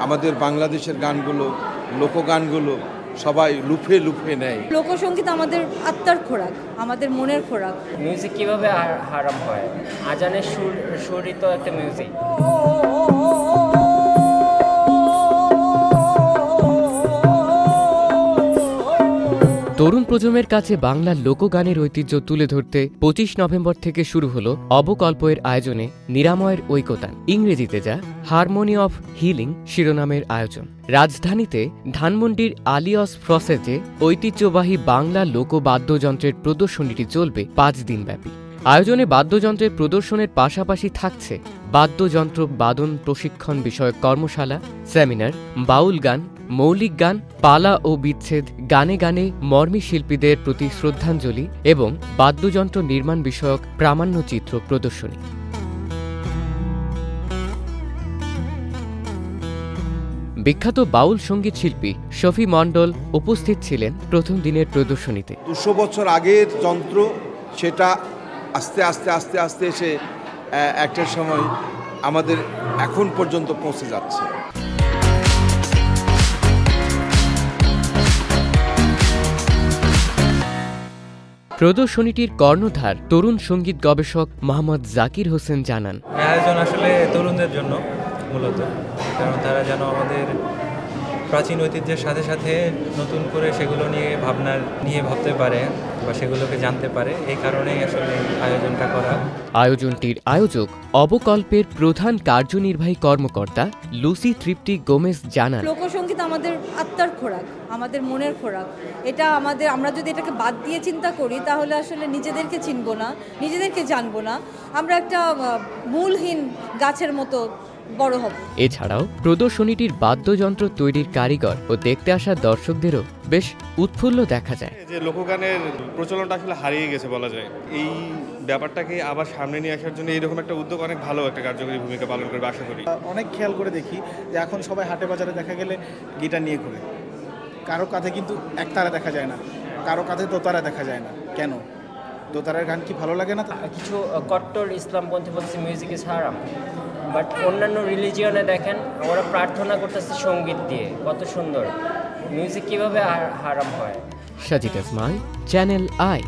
আমাদের বাংলাদেশের গানগুলো, লোকগানগুলো সবাই লুফে লুফে নেয়। লোকসঙ্গীত আমাদের আত্মার খোরাক, আমাদের মনের খোরাক। মিউজিক কিভাবে হারাম হয়? আজানের সুরই তো একটা মিউজিক। তরুণ প্রজন্মের কাছে বাংলার লোকগানের ঐতিহ্য তুলে ধরতে 25 নভেম্বর থেকে শুরু হলো অবকল্পের আয়োজনে নিরাময়ের ঐকতান, ইংরেজিতে যা হারমোনি অফ হিলিং শিরোনামের আয়োজন। রাজধানীতে ধানমন্ডির আলিয়স ফ্রসেজে ঐতিহ্যবাহী বাংলা লোকবাদ্যযন্ত্রের প্রদর্শনীটি চলবে 5 দিনব্যাপী। আয়োজনে বাদ্যযন্ত্রের প্রদর্শনের পাশাপাশি থাকছে বাদ্যযন্ত্র বাদন প্রশিক্ষণ বিষয়ক কর্মশালা, সেমিনার, বাউল গান, মৌলিক গান, পালা ও বিচ্ছেদ, গানে গানে মর্মী শিল্পীদের প্রতি শ্রদ্ধাঞ্জলি এবং বাদ্যযন্ত্র নির্মাণ বিষয়ক প্রামাণ্যচিত্র প্রদর্শনী। বিখ্যাত বাউল সঙ্গীত শিল্পী শফি মণ্ডল উপস্থিত ছিলেন প্রথম দিনের প্রদর্শনীতে। 200 বছর আগের যন্ত্র, সেটা আস্তে আস্তে আস্তে আস্তে এসে একটা সময় আমাদের এখন পর্যন্ত পৌঁছে যাচ্ছে। প্রদর্শনীটির কর্ণধার তরুণ সঙ্গীত গবেষক মোহাম্মদ জাকির হোসেন জানান, আয়োজন আসলে তরুণদের জন্য মূলত, কারণ তারা যেন আমাদের প্রাচীন ঐতিহ্যের সাথে সাথে নতুন করে সেগুলো নিয়ে ভাবতে পারে বা সেগুলোকে জানতে পারে, এই কারণেই আসলে আয়োজনটা করা। আয়োজনটির আয়োজক অবকল্পের প্রধান কার্যনির্বাহী কর্মকর্তা লুসি তৃপ্তি গোমেজ জানান, লোকসঙ্গীত আমাদের আত্মার খোরাক, আমাদের মনের খোরাক। এটা আমরা যদি এটাকে বাদ দিয়ে চিন্তা করি তাহলে আসলে নিজেদেরকে চিনব না, নিজেদেরকে জানবো না, আমরা একটা মূলহীন গাছের মতো বড় হব। এছাড়াও প্রদর্শনীটির বাদ্যযন্ত্র তৈরির কারিগর ও দেখতে আসা দর্শকদেরও বেশ উৎফুল্ল দেখা যায়। যে লোকগানের প্রচলনটা আসলে হারিয়ে গেছে বলা যায়, এই ব্যাপারটাকে আবার সামনে নিয়ে আসার জন্য এইরকম একটা উদ্যোগ অনেক ভালো একটা কার্যকরী ভূমিকা পালন করবে আশা করি। অনেক খেয়াল করে দেখি যে এখন সবাই হাটে বাজারে দেখা গেলে গিটার নিয়ে ঘুরে, কারো কাঁধে কিন্তু একতারা দেখা যায় না, কারো কাঁধে দোতারা দেখা যায় না। কেন? দোতারার গান কি ভালো লাগে না? কিছু কট্টর ইসলামপন্থী বলছে মিউজিক ইজ হারাম, বাট অন্যান্য রিলিজিয়নে দেখেন আমরা প্রার্থনা করতেছি সঙ্গীত দিয়ে, কত সুন্দর। মিউজিক কিভাবে হারাম হয়? Sajid Azmai, channel I.